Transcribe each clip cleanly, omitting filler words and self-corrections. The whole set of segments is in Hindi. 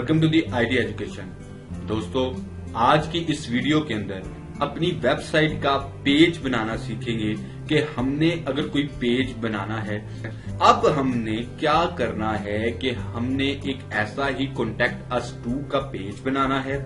Welcome to the ID education. दोस्तों, आज की इस वीडियो के अंदर अपनी वेबसाइट का पेज बनाना सीखेंगे कि हमने अगर कोई पेज बनाना है, अब हमने क्या करना है कि हमने एक ऐसा ही कॉन्टैक्ट अस टू का पेज बनाना है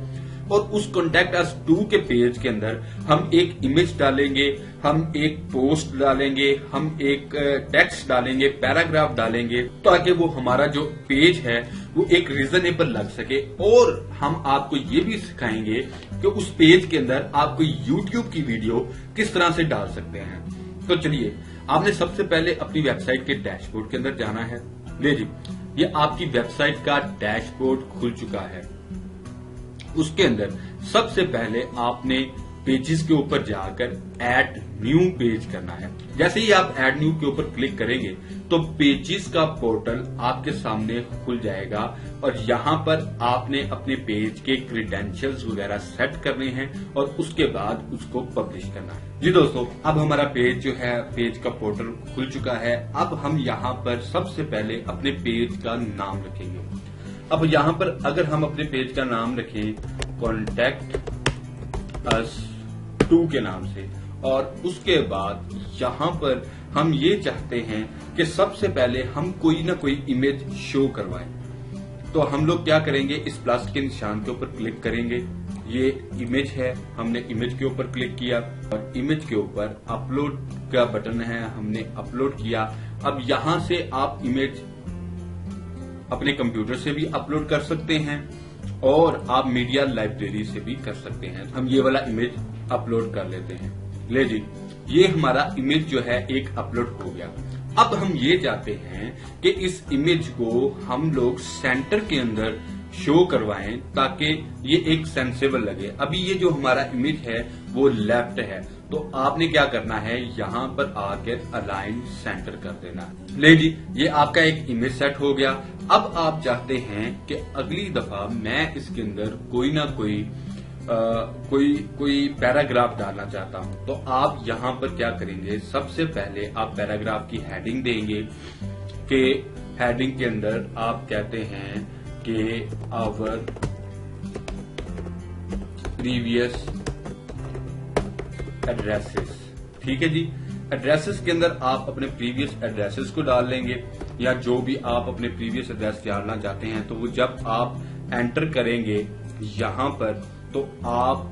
और उस कॉन्टैक्ट अस टू के पेज के अंदर हम एक इमेज डालेंगे, हम एक पोस्ट डालेंगे, हम एक टेक्स्ट डालेंगे, पैराग्राफ डालेंगे ताकि वो हमारा जो पेज है वो एक रीजनेबल लग सके। और हम आपको ये भी सिखाएंगे कि उस पेज के अंदर आप कोई यूट्यूब की वीडियो किस तरह से डाल सकते हैं। तो चलिए, आपने सबसे पहले अपनी वेबसाइट के डैशबोर्ड के अंदर जाना है। ले जी, ये आपकी वेबसाइट का डैशबोर्ड खुल चुका है। उसके अंदर सबसे पहले आपने पेजेस के ऊपर जाकर ऐड न्यू पेज करना है। जैसे ही आप ऐड न्यू के ऊपर क्लिक करेंगे तो पेजेस का पोर्टल आपके सामने खुल जाएगा और यहाँ पर आपने अपने पेज के क्रीडेंशियल्स वगैरह सेट करने हैं और उसके बाद उसको पब्लिश करना है। जी दोस्तों, अब हमारा पेज जो है, पेज का पोर्टल खुल चुका है। अब हम यहाँ पर सबसे पहले अपने पेज का नाम रखेंगे। अब यहाँ पर अगर हम अपने पेज का नाम रखें कॉन्टैक्ट अस टू के नाम से, और उसके बाद यहाँ पर हम ये चाहते हैं कि सबसे पहले हम कोई ना कोई इमेज शो करवाएं, तो हम लोग क्या करेंगे, इस प्लस के निशान के ऊपर क्लिक करेंगे। ये इमेज है, हमने इमेज के ऊपर क्लिक किया और इमेज के ऊपर अपलोड का बटन है, हमने अपलोड किया। अब यहाँ से आप इमेज अपने कंप्यूटर से भी अपलोड कर सकते हैं और आप मीडिया लाइब्रेरी से भी कर सकते हैं। हम ये वाला इमेज अपलोड कर लेते हैं। ले जी, ये हमारा इमेज जो है एक अपलोड हो गया। अब हम ये चाहते हैं कि इस इमेज को हम लोग सेंटर के अंदर शो करवाएं ताकि ये एक सेंसेबल लगे। अभी ये जो हमारा इमेज है वो लेफ्ट है, तो आपने क्या करना है, यहाँ पर आकर अलाइन सेंटर कर देना। ले जी, ये आपका एक इमेज सेट हो गया। अब आप चाहते हैं कि अगली दफा मैं इसके अंदर कोई ना कोई पैराग्राफ डालना चाहता हूं, तो आप यहाँ पर क्या करेंगे, सबसे पहले आप पैराग्राफ की हेडिंग देंगे कि हेडिंग के अंदर आप कहते हैं कि आवर प्रीवियस एड्रेसेस। ठीक है जी, एड्रेसेस के अंदर आप अपने प्रीवियस एड्रेसेस को डाल लेंगे या जो भी आप अपने प्रीवियस एड्रेस डालना चाहते हैं, तो वो जब आप एंटर करेंगे यहाँ पर तो आप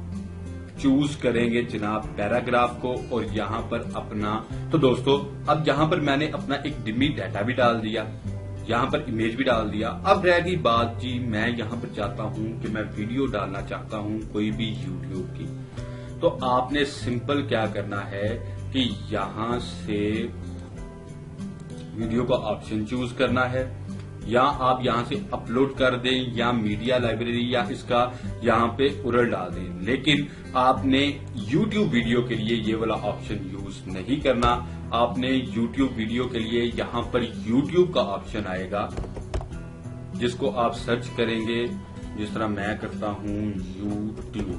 चूज करेंगे जनाब पैराग्राफ को और यहाँ पर अपना। तो दोस्तों, अब यहाँ पर मैंने अपना एक डिमी डाटा भी डाल दिया, यहाँ पर इमेज भी डाल दिया। अब रह गई बात जी, मैं यहाँ पर चाहता हूँ कि मैं वीडियो डालना चाहता हूँ कोई भी यूट्यूब की। तो आपने सिंपल क्या करना है कि यहाँ से वीडियो का ऑप्शन चूज करना है, या आप यहाँ से अपलोड कर दें या मीडिया लाइब्रेरी या इसका यहाँ पे URL डाल दें। लेकिन आपने YouTube वीडियो के लिए ये वाला ऑप्शन यूज नहीं करना। आपने YouTube वीडियो के लिए यहाँ पर YouTube का ऑप्शन आएगा जिसको आप सर्च करेंगे, जिस तरह मैं करता हूँ YouTube।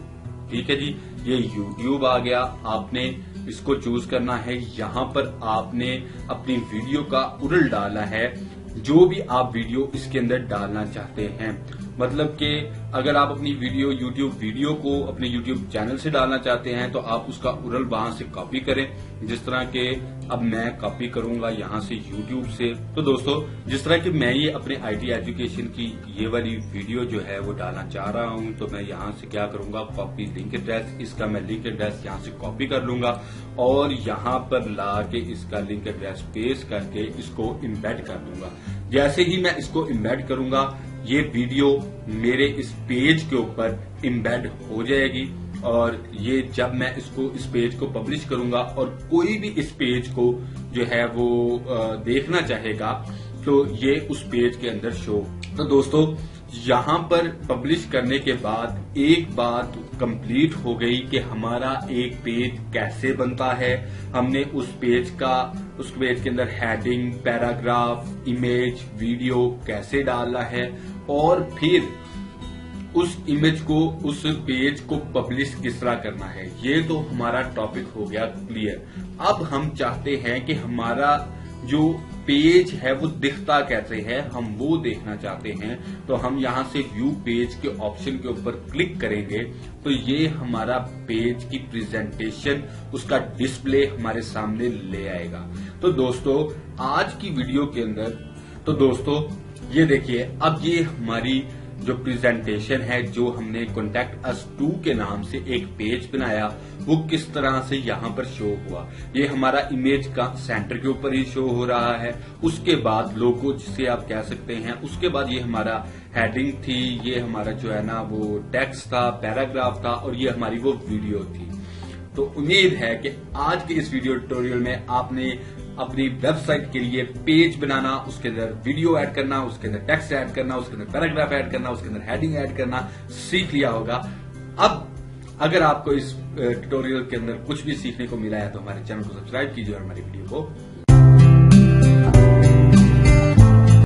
ठीक है जी, ये YouTube आ गया। आपने इसको चूज करना है। यहाँ पर आपने अपनी वीडियो का URL डाला है, जो भी आप वीडियो इसके अंदर डालना चाहते हैं। मतलब कि अगर आप अपनी वीडियो यूट्यूब वीडियो को अपने यूट्यूब चैनल से डालना चाहते हैं तो आप उसका URL वहां से कॉपी करें, जिस तरह के अब मैं कॉपी करूंगा यहाँ से यूट्यूब से। तो दोस्तों, जिस तरह कि मैं ये अपने आईटी एजुकेशन की ये वाली वीडियो जो है वो डालना चाह रहा हूँ, तो मैं यहाँ से क्या करूंगा, कॉपी लिंक एड्रेस, इसका मैं लिंक एड्रेस यहाँ से कॉपी कर लूंगा और यहाँ पर ला के इसका लिंक एड्रेस पेस्ट करके इसको इम्बेड कर दूंगा। जैसे ही मैं इसको इम्बेड करूंगा, ये वीडियो मेरे इस पेज के ऊपर इम्बेड हो जाएगी और ये जब मैं इसको इस पेज को पब्लिश करूंगा और कोई भी इस पेज को जो है वो देखना चाहेगा तो ये उस पेज के अंदर शो। तो दोस्तों, यहाँ पर पब्लिश करने के बाद एक बात कंप्लीट हो गई कि हमारा एक पेज कैसे बनता है। हमने उस पेज के अंदर हेडिंग, पैराग्राफ, इमेज, वीडियो कैसे डालना है और फिर उस इमेज को, उस पेज को पब्लिश किस तरह करना है। ये तो हमारा टॉपिक हो गया क्लियर। अब हम चाहते हैं कि हमारा जो पेज है वो दिखता कैसे है, हम वो देखना चाहते हैं। तो हम यहां से व्यू पेज के ऑप्शन के ऊपर क्लिक करेंगे तो ये हमारा पेज की प्रेजेंटेशन, उसका डिस्प्ले हमारे सामने ले आएगा। तो दोस्तों आज की वीडियो के अंदर ये देखिए, अब ये हमारी जो प्रेजेंटेशन है, जो हमने कॉन्टैक्ट अस 2 के नाम से एक पेज बनाया, वो किस तरह से यहाँ पर शो हुआ। ये हमारा इमेज का सेंटर के ऊपर ही शो हो रहा है। उसके बाद लोगो जिसे आप कह सकते हैं, उसके बाद ये हमारा हेडिंग थी, ये हमारा जो है ना वो टेक्स्ट था, पैराग्राफ था, और ये हमारी वो वीडियो थी। तो उम्मीद है कि आज के इस वीडियो ट्यूटोरियल में आपने अपनी वेबसाइट के लिए पेज बनाना, उसके अंदर वीडियो ऐड करना, उसके अंदर टेक्स्ट ऐड करना, उसके अंदर पैराग्राफ ऐड करना, उसके अंदर हेडिंग ऐड करना सीख लिया होगा। अब अगर आपको इस ट्यूटोरियल के अंदर कुछ भी सीखने को मिला है तो हमारे चैनल को सब्सक्राइब कीजिए और हमारी वीडियो को